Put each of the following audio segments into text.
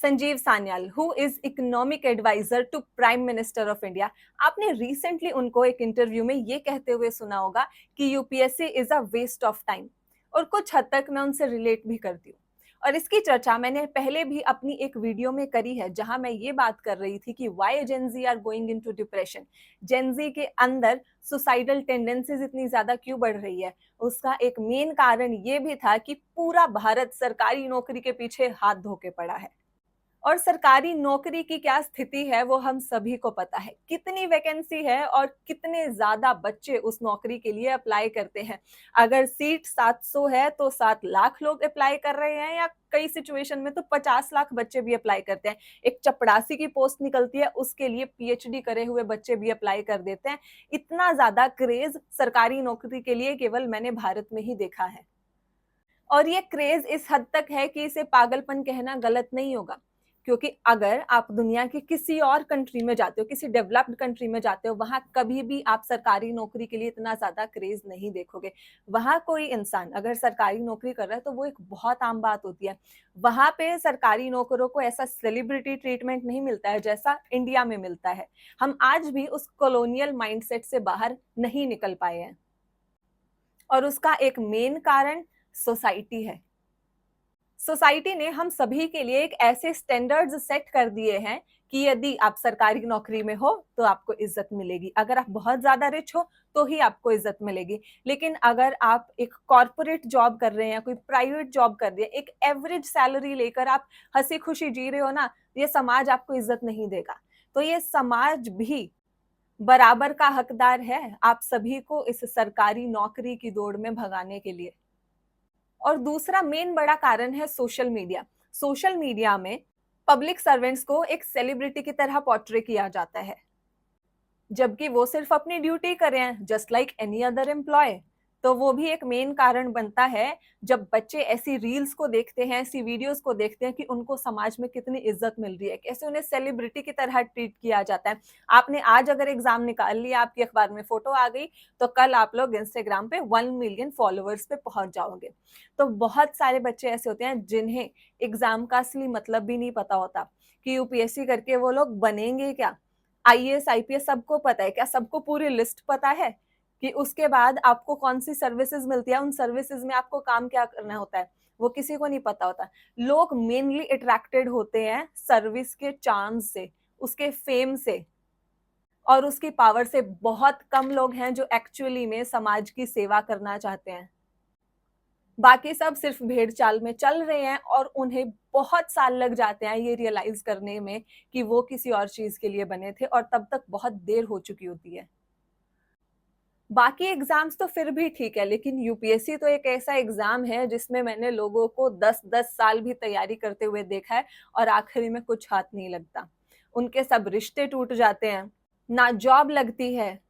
Sanjeev Sanyal, who is economic adviser to prime minister of India. आपने recently उनको एक interview में ये कहते हुए सुना होगा कि UPSC is a waste of time. और कुछ हद तक मैं उनसे रिलेट भी करती हूँ। और इसकी चर्चा मैंने पहले भी अपनी एक वीडियो में करी है, जहां मैं ये बात कर रही थी कि why Gen Z are going into depression. Gen Z के अंदर सुसाइडल टेंडेंसीज इतनी ज्यादा क्यों बढ़ रही है? उसका एक मेन कारण ये भी था कि पूरा भारत सरकारी नौकरी के पीछे हाथ धो के पड़ा है। और सरकारी नौकरी की क्या स्थिति है वो हम सभी को पता है। कितनी वैकेंसी है और कितने ज्यादा बच्चे उस नौकरी के लिए अप्लाई करते हैं। अगर सीट 700 है तो 7 लाख लोग अप्लाई कर रहे हैं, या कई सिचुएशन में तो 50 लाख बच्चे भी अप्लाई करते हैं। एक चपड़ासी की पोस्ट निकलती है, उसके लिए पीएचडी करे हुए बच्चे भी अप्लाई कर देते हैं। इतना ज्यादा क्रेज सरकारी नौकरी के लिए केवल मैंने भारत में ही देखा है। और ये क्रेज इस हद तक है कि इसे पागलपन कहना गलत नहीं होगा। क्योंकि अगर आप दुनिया की किसी और कंट्री में जाते हो, किसी डेवलप्ड कंट्री में जाते हो, वहां कभी भी आप सरकारी नौकरी के लिए इतना ज्यादा क्रेज नहीं देखोगे। वहां कोई इंसान अगर सरकारी नौकरी कर रहा है तो वो एक बहुत आम बात होती है। वहां पे सरकारी नौकरों को ऐसा सेलिब्रिटी ट्रीटमेंट नहीं मिलता है जैसा इंडिया में मिलता है। हम आज भी उस कॉलोनियल माइंडसेट से बाहर नहीं निकल पाए हैं। और उसका एक मेन कारण सोसाइटी है। सोसाइटी ने हम सभी के लिए एक ऐसे स्टैंडर्ड्स सेट कर दिए हैं कि यदि आप सरकारी नौकरी में हो तो आपको इज्जत मिलेगी, अगर आप बहुत ज्यादा रिच हो तो ही आपको इज्जत मिलेगी। लेकिन अगर आप एक कॉर्पोरेट जॉब कर रहे हैं, कोई प्राइवेट जॉब कर रहे हैं, एक एवरेज सैलरी लेकर आप हंसी खुशी जी रहे हो ना, ये समाज आपको इज्जत नहीं देगा। तो ये समाज भी बराबर का हकदार है आप सभी को इस सरकारी नौकरी की दौड़ में भगाने के लिए। और दूसरा मेन बड़ा कारण है सोशल मीडिया। सोशल मीडिया में पब्लिक सर्वेंट्स को एक सेलिब्रिटी की तरह पोर्ट्रे किया जाता है, जबकि वो सिर्फ अपनी ड्यूटी कर रहे हैं just like any other employ. तो वो भी एक मेन कारण बनता है जब बच्चे ऐसी रील्स को देखते हैं, ऐसी वीडियोस को देखते हैं कि उनको समाज में कितनी इज्जत मिल रही है, कैसे उन्हें सेलिब्रिटी की तरह ट्रीट किया जाता है। आपने आज अगर एग्जाम निकाल लिया, आपकी अखबार में फोटो आ गई, तो कल आप लोग इंस्टाग्राम पे 1 मिलियन फॉलोअर्स पे पहुंच जाओगे। तो बहुत सारे बच्चे ऐसे होते हैं जिन्हें एग्जाम का असली मतलब भी नहीं पता होता कि यूपीएससी करके वो लोग बनेंगे क्या। आईएएस आईपीएस सबको पता है क्या? सबको पूरी लिस्ट पता है कि उसके बाद आपको कौन सी सर्विसेज मिलती है, उन सर्विसेज में आपको काम क्या करना होता है, वो किसी को नहीं पता होता। लोग मेनली अट्रैक्टेड होते हैं सर्विस के चार्म से, उसके फेम से और उसकी पावर से। बहुत कम लोग हैं जो एक्चुअली में समाज की सेवा करना चाहते हैं। बाकी सब सिर्फ भेड़ चाल में चल रहे हैं और उन्हें बहुत साल लग जाते हैं ये रियलाइज करने में कि वो किसी और चीज के लिए बने थे, और तब तक बहुत देर हो चुकी होती है। बाकी एग्जाम्स तो फिर भी ठीक है, लेकिन यूपीएससी तो एक ऐसा एग्जाम है जिसमें मैंने लोगों को 10-10 साल भी तैयारी करते हुए देखा है और आखिरी में कुछ हाथ नहीं लगता। उनके सब रिश्ते टूट जाते हैं, ना जॉब लगती है,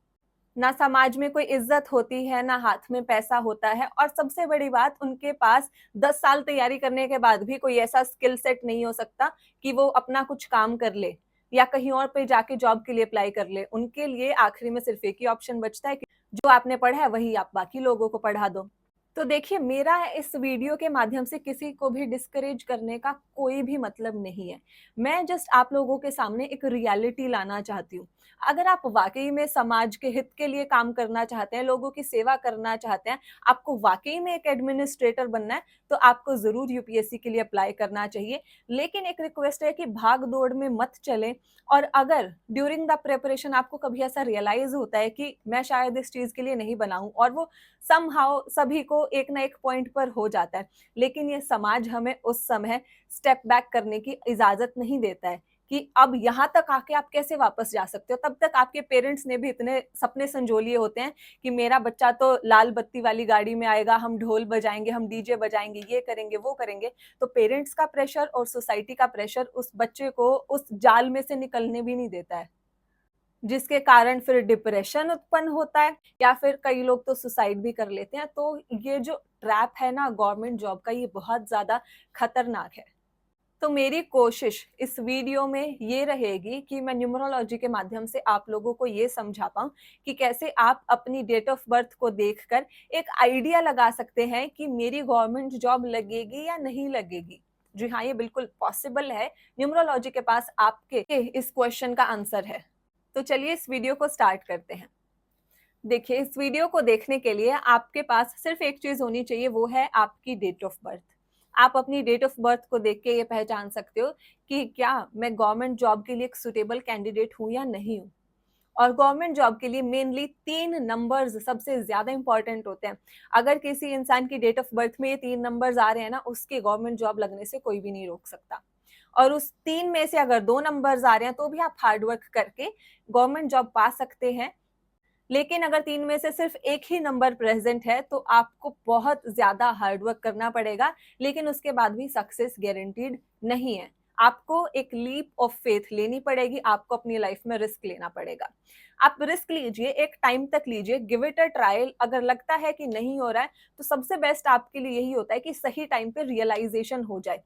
ना समाज में कोई इज्जत होती है, ना हाथ में पैसा होता है, और सबसे बड़ी बात, उनके पास 10 साल तैयारी करने के बाद भी कोई ऐसा स्किल सेट नहीं हो सकता कि वो अपना कुछ काम कर ले या कहीं और पे जाके जॉब के लिए अप्लाई कर ले। उनके लिए आखिरी में सिर्फ एक ही ऑप्शन बचता है कि जो आपने पढ़ा है वही आप बाकी लोगों को पढ़ा दो। तो देखिए, मेरा इस वीडियो के माध्यम से किसी को भी डिस्करेज करने का कोई भी मतलब नहीं है। मैं जस्ट आप लोगों के सामने एक रियलिटी लाना चाहती हूँ। अगर आप वाकई में समाज के हित के लिए काम करना चाहते हैं, लोगों की सेवा करना चाहते हैं, आपको वाकई में एक एडमिनिस्ट्रेटर बनना है, तो आपको जरूर यूपीएससी के लिए अप्लाई करना चाहिए। लेकिन एक रिक्वेस्ट है कि भाग दौड़ में मत चलें। और अगर ड्यूरिंग द प्रिपरेशन आपको कभी ऐसा रियलाइज होता है कि मैं शायद इस चीज के लिए नहीं बना हूं, और वो समहाउ सभी को एक ना एक पॉइंट पर हो जाता है, लेकिन ये समाज हमें उस समय स्टेप बैक करने की इजाजत नहीं देता है कि अब यहाँ तक आके आप कैसे वापस जा सकते हो। तब तक आपके पेरेंट्स ने भी इतने सपने संजो लिए होते हैं कि मेरा बच्चा तो लाल बत्ती वाली गाड़ी में आएगा, हम ढोल बजाएंगे, हम डीजे बजाएंगे, ये करेंगे वो करेंगे। तो पेरेंट्स का प्रेशर और सोसाइटी का प्रेशर उस बच्चे को उस जाल में से निकलने भी नहीं देता है, जिसके कारण फिर डिप्रेशन उत्पन्न होता है, या फिर कई लोग तो सुसाइड भी कर लेते हैं। तो ये जो ट्रैप है ना गवर्नमेंट जॉब का, ये बहुत ज्यादा खतरनाक है। तो मेरी कोशिश इस वीडियो में ये रहेगी कि मैं न्यूमरोलॉजी के माध्यम से आप लोगों को ये समझा पाऊं कि कैसे आप अपनी डेट ऑफ बर्थ को देखकर एक आइडिया लगा सकते हैं कि मेरी गवर्नमेंट जॉब लगेगी या नहीं लगेगी। जी हाँ, ये बिल्कुल पॉसिबल है। न्यूमरोलॉजी के पास आपके इस क्वेश्चन का आंसर है। तो चलिए इस वीडियो को स्टार्ट करते हैं। देखिए, इस वीडियो को देखने के लिए आपके पास सिर्फ एक चीज होनी चाहिए, वो है आपकी डेट ऑफ बर्थ। आप अपनी डेट ऑफ बर्थ को देख के ये पहचान सकते हो कि क्या मैं गवर्नमेंट जॉब के लिए एक सुटेबल कैंडिडेट हूँ या नहीं हूँ। और गवर्नमेंट जॉब के लिए मेनली 3 नंबर्स सबसे ज्यादा इंपॉर्टेंट होते हैं। अगर किसी इंसान की डेट ऑफ बर्थ में ये 3 नंबर्स आ रहे हैं ना, उसके गवर्नमेंट जॉब लगने से कोई भी नहीं रोक सकता। और उस 3 में से अगर 2 नंबर्स आ रहे हैं तो भी आप हार्ड वर्क करके गवर्नमेंट जॉब पा सकते हैं। लेकिन अगर 3 में से सिर्फ एक ही नंबर प्रेजेंट है तो आपको बहुत ज्यादा हार्ड वर्क करना पड़ेगा, लेकिन उसके बाद भी सक्सेस गारंटीड नहीं है। आपको एक लीप ऑफ फेथ लेनी पड़ेगी, आपको अपनी लाइफ में रिस्क लेना पड़ेगा। आप रिस्क लीजिए, एक टाइम तक लीजिए, गिव इट अ ट्रायल। अगर लगता है कि नहीं हो रहा है तो सबसे बेस्ट आपके लिए यही होता है कि सही टाइम पे रियलाइजेशन हो जाए।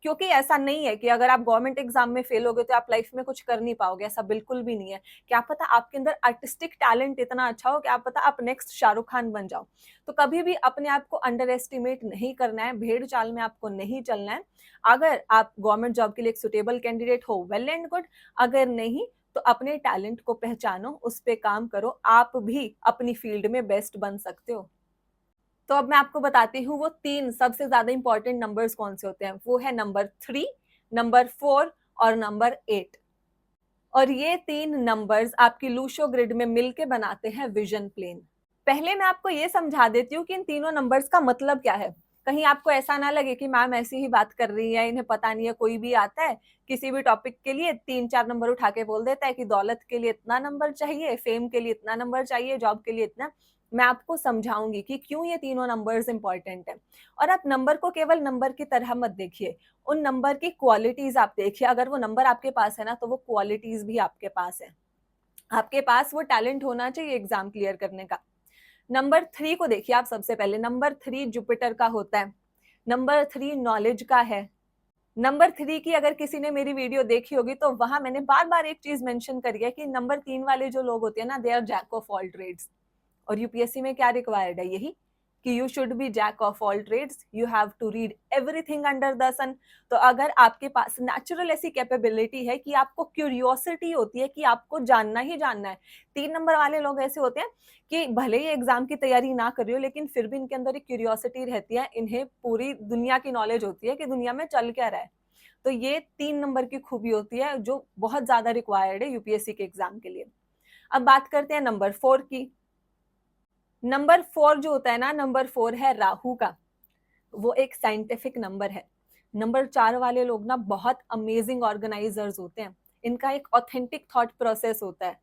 क्योंकि ऐसा नहीं है कि अगर आप गवर्नमेंट एग्जाम में फेल हो गए तो आप लाइफ में कुछ कर नहीं पाओगे, ऐसा बिल्कुल भी नहीं है। क्या पता आपके अंदर आर्टिस्टिक टैलेंट इतना अच्छा हो, क्या पता आप नेक्स्ट शाहरुख खान बन जाओ। तो कभी भी अपने आप को अंडर एस्टिमेट नहीं करना है, भेड़ चाल में आपको नहीं चलना है। अगर आप गवर्नमेंट जॉब के लिए एक सुटेबल कैंडिडेट हो, वेल एंड गुड। अगर नहीं तो अपने टैलेंट को पहचानो, उस पर काम करो, आप भी अपनी फील्ड में बेस्ट बन सकते हो। तो अब मैं आपको बताती हूँ वो 3 सबसे ज्यादा इंपॉर्टेंट नंबर्स कौन से होते हैं। वो है नंबर 3, नंबर 4 और नंबर 8। और ये 3 नंबर्स आपकी लूशो ग्रिड में मिलके बनाते हैं विजन प्लेन। पहले मैं आपको ये समझा देती हूँ कि इन तीनों नंबर्स का मतलब क्या है। कहीं आपको ऐसा ना लगे कि मैम ऐसी ही बात कर रही है, इन्हें पता नहीं है। कोई भी आता है किसी भी टॉपिक के लिए 3-4 नंबर उठा के बोल देता है कि दौलत के लिए इतना नंबर चाहिए, फेम के लिए इतना नंबर चाहिए, जॉब के लिए इतना। मैं आपको समझाऊंगी कि क्यों ये तीनों नंबर्स इंपॉर्टेंट है। और आप नंबर को केवल नंबर की तरह मत देखिए, उन नंबर की क्वालिटीज आप देखिए। अगर वो नंबर आपके पास है ना, तो वो क्वालिटीज भी आपके पास है। आपके पास वो टैलेंट होना चाहिए एग्जाम क्लियर करने का। नंबर 3 को देखिए आप सबसे पहले। नंबर 3 जुपिटर का होता है। नंबर 3 नॉलेज का है। नंबर 3 की अगर किसी ने मेरी वीडियो देखी होगी तो वहां मैंने बार बार एक चीज मेंशन करी है कि नंबर 3 वाले जो लोग होते हैं ना, they are jack of all trades. और यूपीएससी में क्या रिक्वायर्ड है, यही कि you should be jack of all trades, you have to read everything under the sun. तो अगर आपके पास नेचुरल ऐसी कैपेबिलिटी है कि आपको क्यूरियोसिटी होती है कि आपको जानना ही जानना है। 3 नंबर वाले लोग ऐसे होते हैं कि भले ही एग्जाम की तैयारी ना कर रही हो, लेकिन फिर भी इनके अंदर एक क्यूरियोसिटी रहती है, इन्हें पूरी दुनिया की नॉलेज होती है कि दुनिया में चल क्या रहा है। तो ये 3 नंबर की खूबी होती है जो बहुत ज्यादा रिक्वायर्ड है यूपीएससी के एग्जाम के लिए। अब बात करते हैं नंबर 4 की। नंबर 4 जो होता है ना, नंबर 4 है राहु का। वो एक साइंटिफिक नंबर है। नंबर 4 वाले लोग ना बहुत अमेजिंग ऑर्गेनाइजर्स होते हैं। इनका एक ऑथेंटिक थॉट प्रोसेस होता है।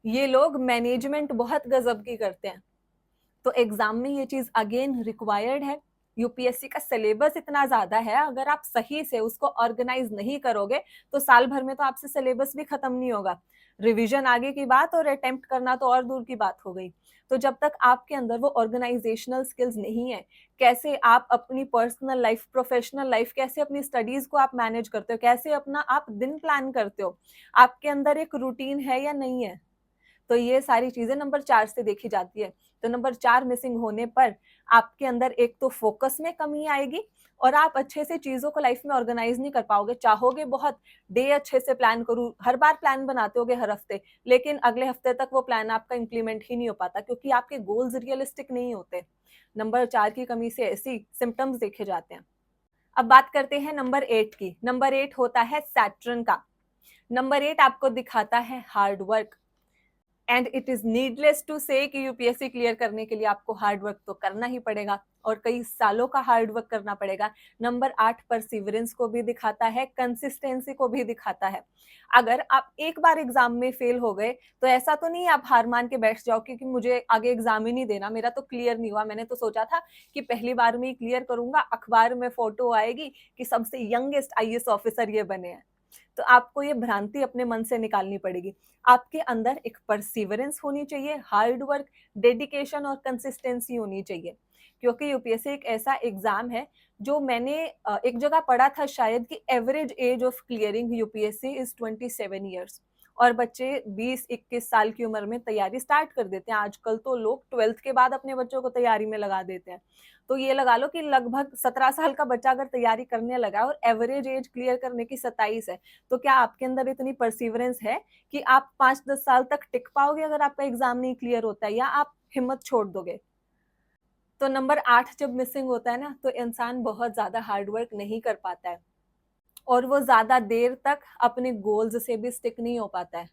ये लोग मैनेजमेंट बहुत गजब की करते हैं। तो एग्जाम में ये चीज अगेन रिक्वायर्ड है। यूपीएससी का सिलेबस इतना ज्यादा है, अगर आप सही से उसको ऑर्गेनाइज नहीं करोगे तो साल भर में तो आपसे सिलेबस भी खत्म नहीं होगा। रिवीजन आगे की बात और अटेम्प्ट करना तो और दूर की बात हो गई। तो जब तक आपके अंदर वो ऑर्गेनाइजेशनल स्किल्स नहीं है, कैसे आप अपनी पर्सनल लाइफ, प्रोफेशनल लाइफ, कैसे अपनी स्टडीज को आप मैनेज करते हो, कैसे अपना आप दिन प्लान करते हो, आपके अंदर एक रूटीन है या नहीं है, तो ये सारी चीजें नंबर 4 से देखी जाती है। तो नंबर 4 मिसिंग होने पर आपके अंदर एक तो फोकस में कमी आएगी और आप अच्छे से चीजों को लाइफ में ऑर्गेनाइज नहीं कर पाओगे। चाहोगे बहुत डे अच्छे से प्लान करूं, हर बार प्लान बनाते होगे हर हफ्ते, लेकिन अगले हफ्ते तक वो प्लान आपका इंप्लीमेंट ही नहीं हो पाता क्योंकि आपके गोल्स रियलिस्टिक नहीं होते। नंबर 4 की कमी से ऐसी सिम्टम्स देखे जाते हैं। अब बात करते हैं नंबर 8 की। नंबर 8 होता है सैटर्न का। नंबर 8 आपको दिखाता है hard work. And it is needless to say कि यूपीएससी क्लियर करने के लिए आपको हार्ड वर्क तो करना ही पड़ेगा और कई सालों का हार्ड वर्क करना पड़ेगा। नंबर 8 परसिवरेंस को भी दिखाता है, कंसिस्टेंसी को भी दिखाता है। अगर आप एक बार एग्जाम में फेल हो गए तो ऐसा तो नहीं आप हार मान के बैठ जाओ क्योंकि मुझे आगे एग्जाम ही नहीं देना, मेरा तो क्लियर नहीं हुआ, मैंने तो सोचा था कि पहली बार में ही क्लियर करूंगा, अखबार में फोटो आएगी कि सबसे यंगेस्ट आईएएस ऑफिसर ये बने हैं। तो आपको ये भ्रांति अपने मन से निकालनी पड़ेगी। आपके अंदर एक परसिवरेंस होनी चाहिए, हार्ड वर्क, डेडिकेशन और कंसिस्टेंसी होनी चाहिए। क्योंकि यूपीएससी एक ऐसा एग्जाम है जो मैंने एक जगह पढ़ा था शायद कि average age of clearing UPSC is 27 years. और बच्चे 20-21 साल की उम्र में तैयारी स्टार्ट कर देते हैं। आजकल तो लोग 12th के बाद अपने बच्चों को तैयारी में लगा देते हैं। तो ये लगा लो कि लगभग 17 साल का बच्चा अगर तैयारी करने लगा है और एवरेज एज क्लियर करने की 27 है, तो क्या आपके अंदर इतनी परसिवरेंस है कि आप 5-10 साल तक टिक पाओगे अगर आपका एग्जाम नहीं क्लियर होता है, या आप हिम्मत छोड़ दोगे? तो नंबर 8 जब मिसिंग होता है ना, तो इंसान बहुत ज़्यादा हार्ड वर्क नहीं कर पाता है और वो ज़्यादा देर तक अपने गोल्स से भी स्टिक नहीं हो पाता है।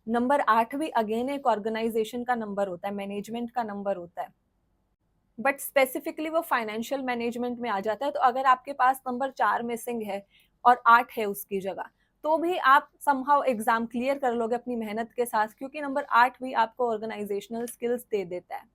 नंबर 8 भी अगेन एक ऑर्गेनाइजेशन का नंबर होता है, मैनेजमेंट का नंबर होता है, बट स्पेसिफिकली वो फाइनेंशियल मैनेजमेंट में आ जाता है। तो अगर आपके पास नंबर 4 मिसिंग है और 8 है उसकी जगह, तो भी आप समहाउ एग्जाम क्लियर कर लोगे अपनी मेहनत के साथ, क्योंकि नंबर 8 भी आपको ऑर्गेनाइजेशनल स्किल्स दे देता है।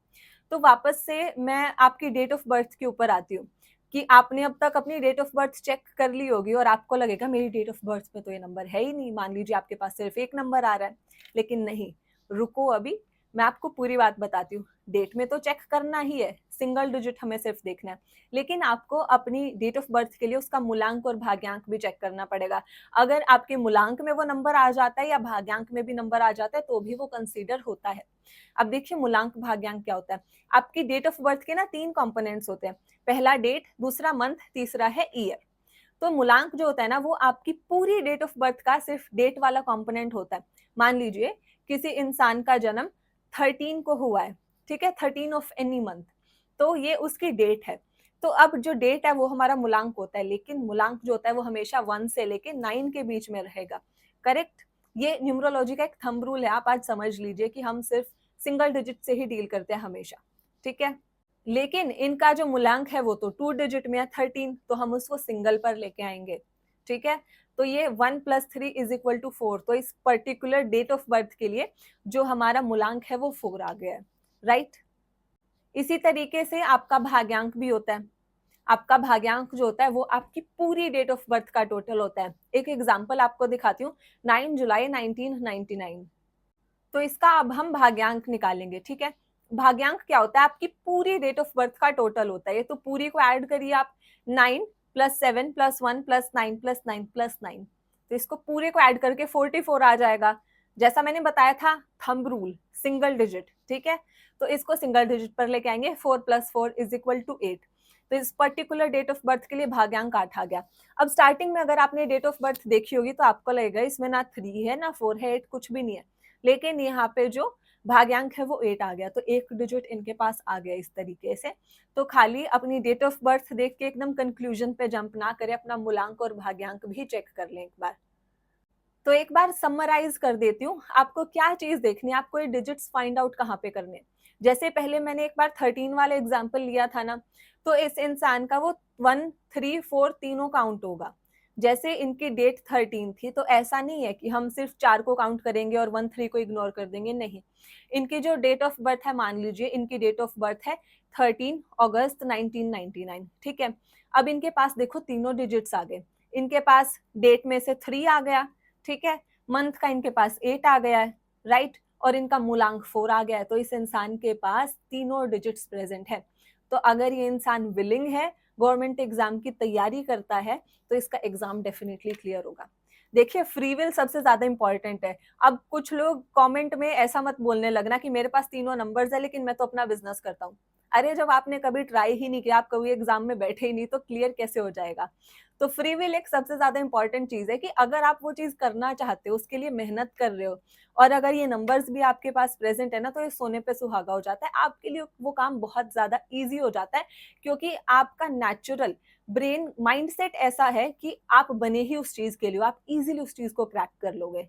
तो वापस से मैं आपकी डेट ऑफ बर्थ के ऊपर आती हूँ कि आपने अब तक अपनी डेट ऑफ बर्थ चेक कर ली होगी और आपको लगेगा मेरी डेट ऑफ बर्थ में तो ये नंबर है ही नहीं। मान लीजिए आपके पास सिर्फ एक नंबर आ रहा है, लेकिन नहीं, रुको अभी, मैं आपको पूरी बात बताती हूँ। डेट में तो चेक करना ही है, सिंगल डिजिट हमें सिर्फ देखना है, लेकिन आपको अपनी डेट ऑफ बर्थ के लिए उसका मूलांक और भाग्यांक भी चेक करना पड़ेगा। अगर आपके मूलांक में वो नंबर आ जाता है या भाग्यांक में भी नंबर आ जाता है, तो भी वो कंसीडर होता है। अब देखिए मूलांक भाग्यांक क्या होता है। आपकी डेट ऑफ बर्थ के ना 3 कंपोनेंट्स होते हैं, पहला डेट, दूसरा मंथ, तीसरा है ईयर। तो मूलांक जो होता है ना, वो आपकी पूरी डेट ऑफ बर्थ का सिर्फ डेट वाला कंपोनेंट होता है। मान लीजिए किसी इंसान का जन्म 13 को हुआ है, ठीक है, 13 ऑफ एनी मंथ, तो ये उसकी डेट है। तो अब जो डेट है वो हमारा मूलांक होता है, लेकिन मूलांक जो होता है वो हमेशा 1 से लेके 9 के बीच में रहेगा। करेक्ट? ये न्यूमरोलॉजी का एक थंब रूल है, आप आज समझ लीजिए कि हम सिर्फ सिंगल डिजिट से ही डील करते हैं हमेशा, ठीक है। लेकिन इनका जो मूलांक है वो तो 2 डिजिट में है, 13, तो हम उसको सिंगल पर लेके आएंगे, ठीक है। तो ये 1 + 3 = 4, तो इस पर्टिकुलर डेट ऑफ बर्थ के लिए जो हमारा मूलांक है वो 4 आ गया है, राइट। इसी तरीके से आपका भाग्यांक भी होता है। आपका भाग्यांक जो होता है वो आपकी पूरी डेट ऑफ बर्थ का टोटल होता है। एक एग्जांपल आपको दिखाती हूँ, 9 जुलाई 1999। तो इसका अब हम भाग्यांक निकालेंगे, ठीक है। भाग्यांक क्या होता है? आपकी पूरी डेट ऑफ बर्थ का टोटल होता है। ये तो पूरी को ऐड करिए आप, 9 + 7 + 1 + 9 + 9 + 9, तो इसको पूरे को ऐड करके 44 आ जाएगा। जैसा मैंने बताया था, थंब रूल, सिंगल डिजिट, ठीक है। तो इसको सिंगल डिजिट पर लेके आएंगे, 4 + 4 = 8। तो इस पर्टिकुलर डेट ऑफ बर्थ के लिए भाग्यांक 8 आ गया। अब स्टार्टिंग में अगर आपने डेट ऑफ बर्थ देखी होगी तो आपको लगेगा इसमें ना 3 है ना 4 है, 8 कुछ भी नहीं है, लेकिन यहाँ पे जो भाग्यांक है वो 8 आ गया, तो एक डिजिट इनके पास आ गया इस तरीके से। तो खाली अपनी डेट ऑफ बर्थ देख के एकदम कंक्लूजन पे जंप ना करें, अपना मूलांक और भाग्यांक भी चेक कर लें एक बार। तो एक बार समराइज कर देती हूँ, आपको क्या चीज देखनी है, आपको ये डिजिट्स फाइंड आउट कहाँ पे करने। जैसे पहले मैंने एक बार 13 वाला एग्जाम्पल लिया था ना, तो इस इंसान का वो 1, 3, 4 तीनों काउंट होगा। जैसे इनकी डेट 13 थी, तो ऐसा नहीं है कि हम सिर्फ 4 को काउंट करेंगे और 1, 3 को इग्नोर कर देंगे, नहीं। इनकी जो डेट ऑफ बर्थ है, मान लीजिए इनकी डेट ऑफ बर्थ है 13 अगस्त 1999, ठीक है। अब इनके पास देखो तीनों डिजिट्स आ गए, इनके पास डेट में से 3 आ गया, ठीक है, मंथ का इनके पास 8 आ गया है, राइट, और इनका मूलांक 4 आ गया है। तो इस इंसान के पास तीनों डिजिट्स प्रेजेंट है। तो अगर ये इंसान विलिंग है, गवर्नमेंट एग्जाम की तैयारी करता है, तो इसका एग्जाम डेफिनेटली क्लियर होगा। देखिए, फ्री विल सबसे ज्यादा इंपॉर्टेंट है। अब कुछ लोग कमेंट में ऐसा मत बोलने लगना कि मेरे पास तीनों नंबर्स है लेकिन मैं तो अपना बिजनेस करता हूँ। अरे, जब आपने कभी ट्राई ही नहीं किया, आप कभी एग्जाम में बैठे ही नहीं, तो क्लियर कैसे हो जाएगा? तो फ्री विल एक सबसे ज्यादा इंपॉर्टेंट चीज है कि अगर आप वो चीज करना चाहते हो, उसके लिए मेहनत कर रहे हो, और अगर ये नंबर्स भी आपके पास प्रेजेंट है ना, तो ये सोने पे सुहागा हो जाता है, आपके लिए वो काम बहुत ज्यादा इजी हो जाता है, क्योंकि आपका नेचुरल ब्रेन माइंडसेट ऐसा है कि आप बने ही उस चीज के लिए, आप इजीली उस चीज को क्रैक कर लोगे।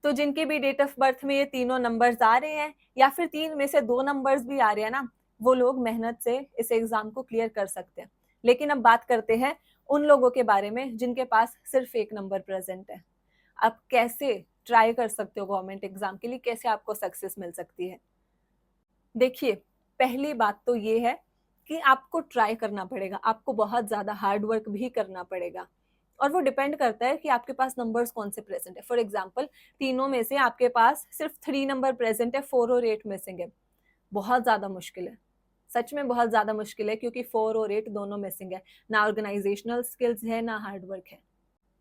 तो जिनकी भी डेट ऑफ बर्थ में ये तीनों नंबर्स आ रहे हैं, या फिर 3 में से 2 नंबर्स भी आ रहे हैं ना, वो लोग मेहनत से इस एग्जाम को क्लियर कर सकते हैं। लेकिन अब बात करते हैं उन लोगों के बारे में जिनके पास सिर्फ एक नंबर प्रेजेंट है। आप कैसे ट्राई कर सकते हो गवर्नमेंट एग्जाम के लिए, कैसे आपको सक्सेस मिल सकती है? देखिए, पहली बात तो ये है कि आपको ट्राई करना पड़ेगा, आपको बहुत ज्यादा हार्ड वर्क भी करना पड़ेगा, और वो डिपेंड करता है कि आपके पास नंबर्स कौन से प्रेजेंट है। फॉर एग्जाम्पल, तीनों में से आपके पास सिर्फ 3 नंबर प्रेजेंट है, 4 और 8 मिसिंग है, बहुत ज्यादा मुश्किल है, सच में बहुत ज्यादा मुश्किल है, क्योंकि 4 और 8 दोनों मिसिंग है, ना ऑर्गेनाइजेशनल स्किल्स है ना हार्ड वर्क है।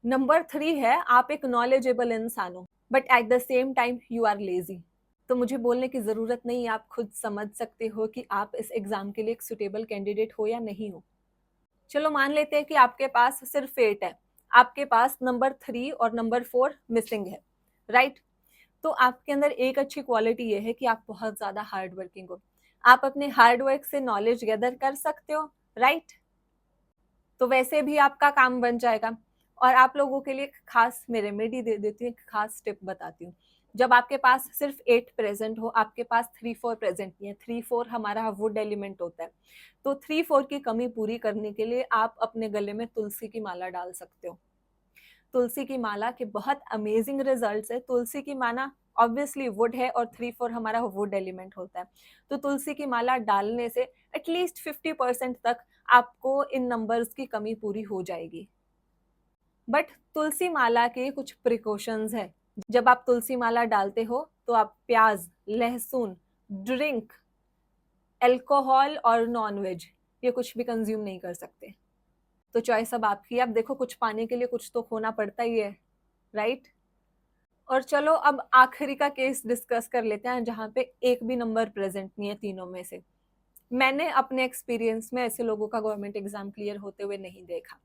नंबर 3 है, आप एक नॉलेजेबल इंसान हो, but at the same time you are lazy. तो मुझे बोलने की ज़रूरत नहीं, आप खुद समझ सकते हो कि आप इस एग्ज़ाम के लिए एक सुटेबल कैंडिडेट हो या नहीं हो। चलो मान लेते हैं कि आपके पास सिर्फ 8 है, आपके पास नंबर 3 और नंबर 4 मिसिंग है, राइट? तो आपके अंदर एक अच्छी क्वालिटी ये है कि आप बहुत ज़्यादा हार्ड वर्किंग हो। आप अपने हार्ड वर्क से नॉलेज गैदर कर सकते हो, राइट? तो वैसे भी आपका काम बन जाएगा। और आप लोगों के लिए एक खास मैं रेमेडी दे देती हूँ, एक खास टिप बताती हूँ। जब आपके पास सिर्फ 8 प्रेजेंट हो, आपके पास 3-4 प्रेजेंट नहीं है, 3-4 हमारा वुड एलिमेंट होता है। तो 3-4 की कमी पूरी करने के लिए आप अपने गले में तुलसी की माला डाल सकते हो। तुलसी की माला के बहुत अमेजिंग रिजल्ट्स है। तुलसी की माला ऑब्वियसली वुड है और 3-4 हमारा वुड एलिमेंट होता है। तो तुलसी की माला डालने से एटलीस्ट 50% तक आपको इन नंबर्स की कमी पूरी हो जाएगी। बट तुलसी माला के कुछ प्रिकॉशंस है। जब आप तुलसी माला डालते हो तो आप प्याज, लहसुन, ड्रिंक, अल्कोहल और नॉन-वेज ये कुछ भी कंज्यूम नहीं कर सकते। तो चॉइस अब आपकी है। अब देखो कुछ पाने के लिए कुछ तो खोना पड़ता ही है, राइट? और चलो अब आखिरी का केस डिस्कस कर लेते हैं जहाँ पे एक भी नंबर प्रेजेंट नहीं है तीनों में से। मैंने अपने एक्सपीरियंस में ऐसे लोगों का गवर्नमेंट एग्जाम क्लियर होते हुए नहीं देखा।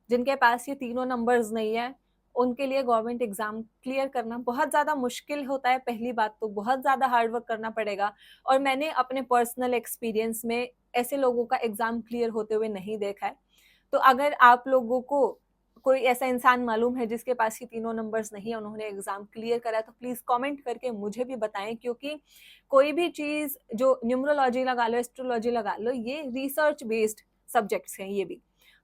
जिनके पास ये तीनों नंबर्स नहीं है, उनके लिए गवर्नमेंट एग्जाम क्लियर करना बहुत ज़्यादा मुश्किल होता है। पहली बात तो बहुत ज़्यादा हार्ड वर्क करना पड़ेगा। और मैंने अपने पर्सनल एक्सपीरियंस में ऐसे लोगों का एग्जाम क्लियर होते हुए नहीं देखा है। तो अगर आप लोगों को कोई ऐसा इंसान मालूम है जिसके पास ये तीनों नंबर्स नहीं है, उन्होंने एग्जाम क्लियर करा, तो प्लीज कमेंट करके मुझे भी बताएं। क्योंकि कोई भी चीज जो न्यूमरोलॉजी लगा लो, एस्ट्रोलॉजी लगा लो, ये रिसर्च बेस्ड सब्जेक्ट्स हैं ये भी।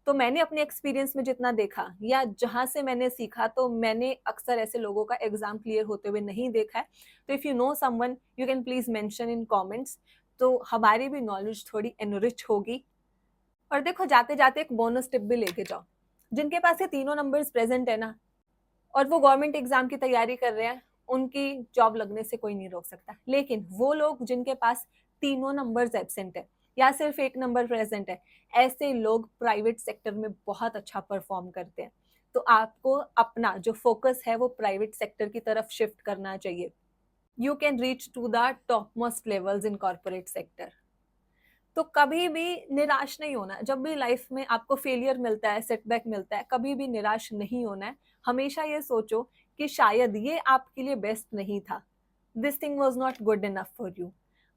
तो मैंने अपने एक्सपीरियंस में जितना देखा या जहां से मैंने सीखा, तो मैंने अक्सर ऐसे लोगों का एग्जाम क्लियर होते हुए नहीं देखा है। तो if you know someone, you can please mention in comments, तो हमारी भी नॉलेज थोड़ी एनरिच होगी। और देखो जाते जाते एक बोनस टिप भी लेके जाओ। जिनके पास ये तीनों नंबर्स प्रेजेंट है ना, और वो गवर्नमेंट एग्जाम की तैयारी कर रहे हैं, उनकी जॉब लगने से कोई नहीं रोक सकता। लेकिन वो लोग जिनके पास तीनों नंबर्स एब्सेंट है या सिर्फ एक नंबर प्रेजेंट है, ऐसे लोग प्राइवेट सेक्टर में बहुत अच्छा परफॉर्म करते हैं। तो आपको अपना जो फोकस है वो प्राइवेट सेक्टर की तरफ शिफ्ट करना चाहिए। You can reach to the top most levels in corporate sector. तो कभी भी निराश नहीं होना। जब भी लाइफ में आपको फेलियर मिलता है, सेटबैक मिलता है, कभी भी निराश नहीं होना है। हमेशा ये सोचो कि शायद ये आपके लिए बेस्ट नहीं था, this thing was not good enough for you.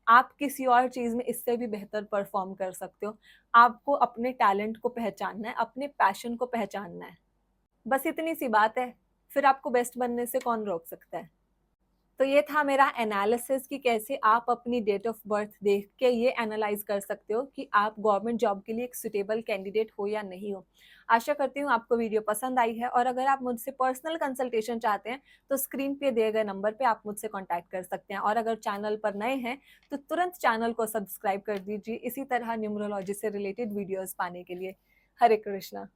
आप किसी और चीज में इससे भी बेहतर परफॉर्म कर सकते हो। आपको अपने टैलेंट को पहचानना है, अपने पैशन को पहचानना है। बस इतनी सी बात है। फिर आपको बेस्ट बनने से कौन रोक सकता है? तो ये था मेरा एनालिसिस कि कैसे आप अपनी डेट ऑफ बर्थ देख के ये एनालाइज कर सकते हो कि आप गवर्नमेंट जॉब के लिए एक सुटेबल कैंडिडेट हो या नहीं हो। आशा करती हूँ आपको वीडियो पसंद आई है। और अगर आप मुझसे पर्सनल कंसल्टेशन चाहते हैं तो स्क्रीन पे दिए गए नंबर पे आप मुझसे कांटेक्ट कर सकते हैं। और अगर चैनल पर नए हैं तो तुरंत चैनल को सब्सक्राइब कर दीजिए इसी तरह न्यूमरोलॉजी से रिलेटेड वीडियोस पाने के लिए। हरे कृष्णा।